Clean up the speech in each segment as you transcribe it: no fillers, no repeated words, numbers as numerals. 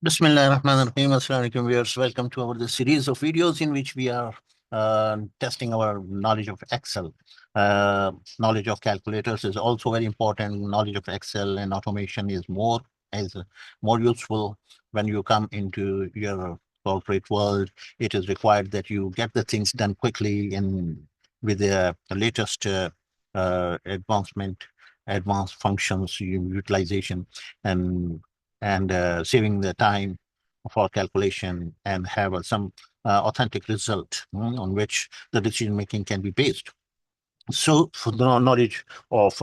Bismillah ar-Rahman ar-Rahim. Assalamu alaikum viewers. Welcome to our series of videos in which we are testing our knowledge of Excel. Knowledge of calculators is also very important. Knowledge of Excel and automation is more useful when you come into your corporate world. It is required that you get the things done quickly and with the latest advanced functions utilization and saving the time for calculation and have some authentic result on which the decision making can be based. So, for the knowledge of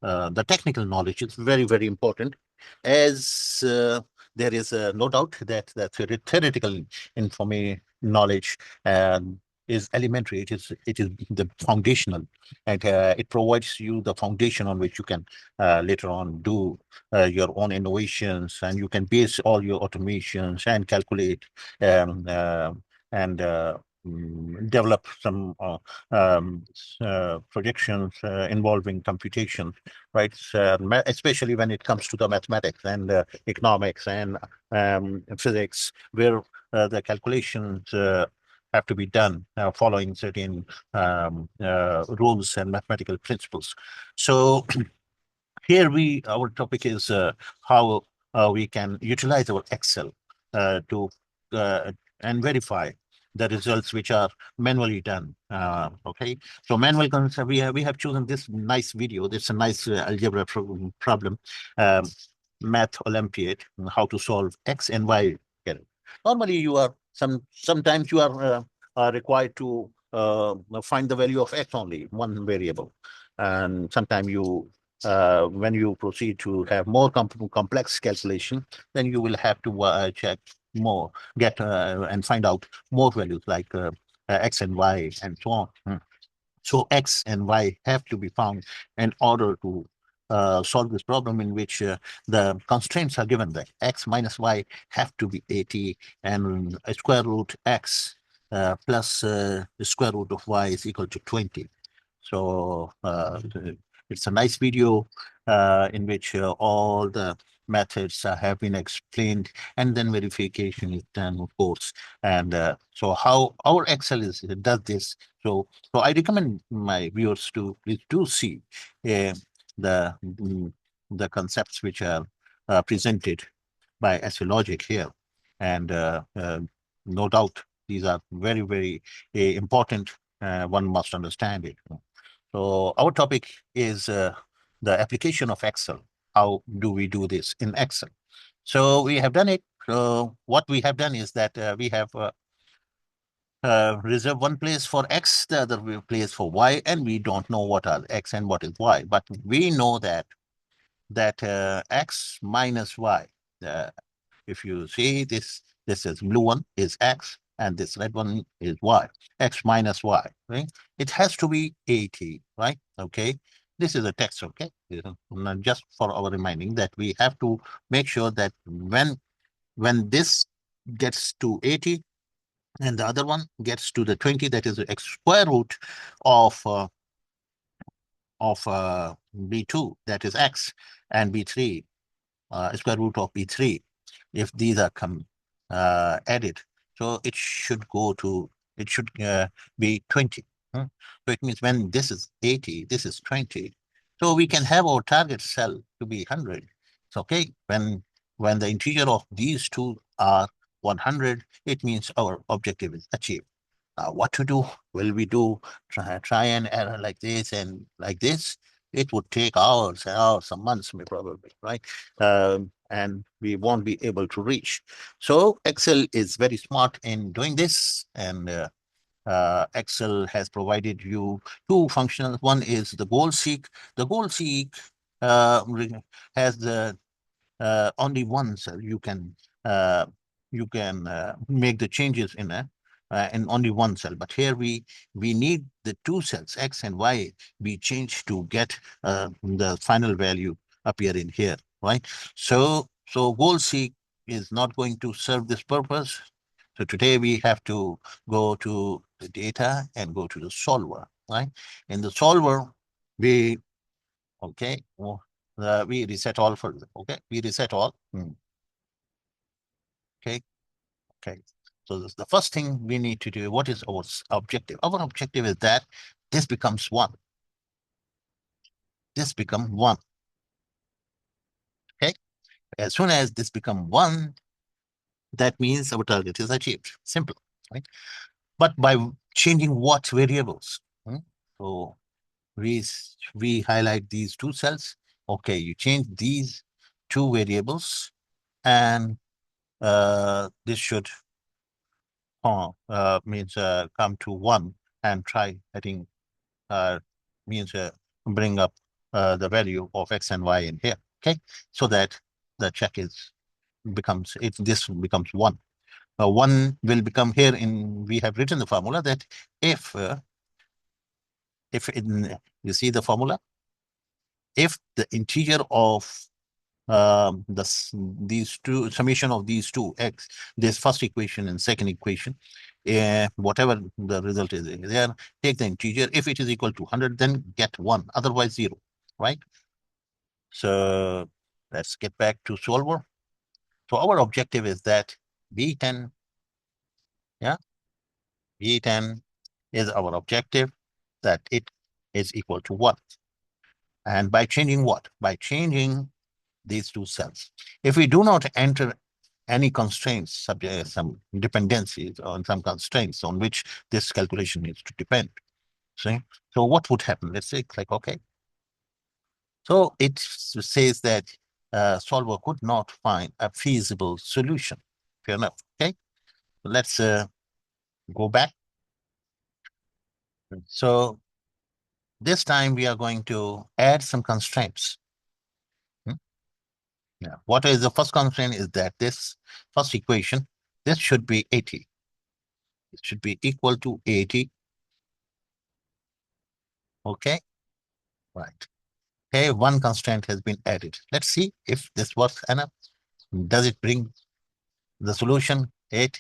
the technical knowledge is very, very important, as there is no doubt that the theoretical information knowledge is elementary. It is the foundational, and it provides you the foundation on which you can later on do your own innovations, and you can base all your automations and calculate um, uh, and develop some projections involving computation, right? Especially when it comes to the mathematics and economics and physics, where the calculations have to be done following certain rules and mathematical principles. So here our topic is how we can utilize our Excel to and verify the results which are manually done. Okay, so manual concept, we have chosen this nice video. This is a nice algebra problem, um, math Olympiad, how to solve X and Y. Normally, sometimes you are required to find the value of X only, one variable, and sometimes when you proceed to have more complex calculation, then you will have to check more, get and find out more values like X and Y and so on. So X and Y have to be found in order to solve this problem, in which the constraints are given that X minus Y have to be 80 and a square root X plus the square root of Y is equal to 20. So it's a nice video in which all the methods have been explained, and then verification is done, of course. And so how our Excel does this. So I recommend my viewers to please do see uh, the the concepts which are presented by SALogic here, and no doubt these are very, very important. One must understand it. So our topic is the application of Excel. How do we do this in Excel? So we have done it. So what we have done is that we have reserve one place for X, the other place for Y, and we don't know what are X and what is Y. But we know that X minus Y. Uh, if you see this is blue one is X and this red one is Y. X minus Y, right? It has to be 80, right? Okay. This is a text, okay? Just for our reminding that we have to make sure that when this gets to 80 and the other one gets to the 20, that is the x square root of B2, that is X, and B3, square root of B3, if these are added. So it should be 20. So it means when this is 80, this is 20. So we can have our target cell to be 100. It's okay. When the integer of these two are 100, it means our objective is achieved. What to do? Will we do try and error like this and like this? It would take hours and hours, some months, probably, right? And we won't be able to reach. So Excel is very smart in doing this, and Excel has provided you two functions. One is the goal seek. The goal seek has the only one cell you can make the changes in only one cell. But here we need the two cells X and Y be changed to get the final value appear in here, right? So goal seek is not going to serve this purpose. So today we have to go to the data and go to the solver, right? In the solver, we okay, we reset all for okay, we reset all. Okay. Okay. So this, the first thing we need to do, what is our objective? Our objective is that this becomes one. This becomes one. Okay. As soon as this becomes one, that means our target is achieved. Simple, right? But by changing what variables? So we highlight these two cells. Okay, you change these two variables, and this should means come to one, and try, I think, means bring up the value of x and y in here. Okay, so that the check is becomes, if this becomes one. One will become here in, we have written the formula that if in, you see the formula, if the integer of these two, summation of these two x, this first equation and second equation, whatever the result is there, take the integer. If it is equal to 100, then get 1, otherwise 0, right? So let's get back to solver. So our objective is that B10, yeah, B10 is our objective, that it is equal to 1. And by changing what? By changing these two cells. If we do not enter any constraints, subject some dependencies on some constraints on which this calculation needs to depend. See? So what would happen? Let's say click OK. So it says that solver could not find a feasible solution. Fair enough. Okay. Let's go back. So this time we are going to add some constraints. Yeah. What is the first constraint is that this first equation, this should be 80. It should be equal to 80. Okay. Right. Okay. One constraint has been added. Let's see if this works enough. Does it bring the solution? It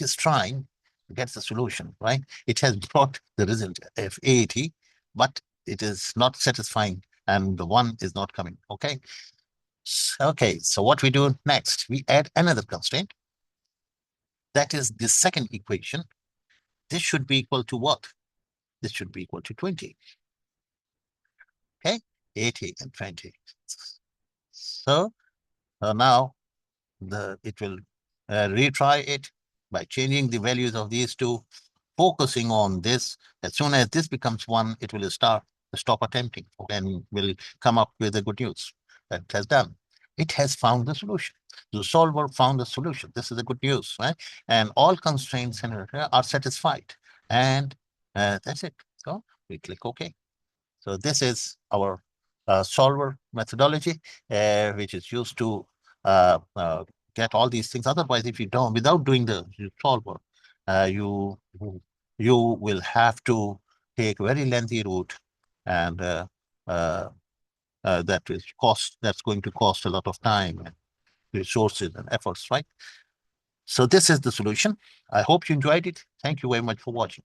is trying to get the solution, right? It has brought the result of 80, but it is not satisfying, and the one is not coming. Okay. Okay. So what we do next, we add another constraint. That is the second equation. This should be equal to what? This should be equal to 20. Okay, 80 and 20. So now it will retry it by changing the values of these two, focusing on this. As soon as this becomes 1, it will stop attempting, and will come up with the good news that it has done. It has found the solution. The solver found the solution. This is the good news, right? And all constraints are satisfied. And that's it. So we click OK. So this is our solver methodology, which is used to get all these things. Otherwise, if you don't, without doing the solver, you will have to take very lengthy route, and that's going to cost a lot of time and resources and efforts, right? So this is the solution. I hope you enjoyed it. Thank you very much for watching.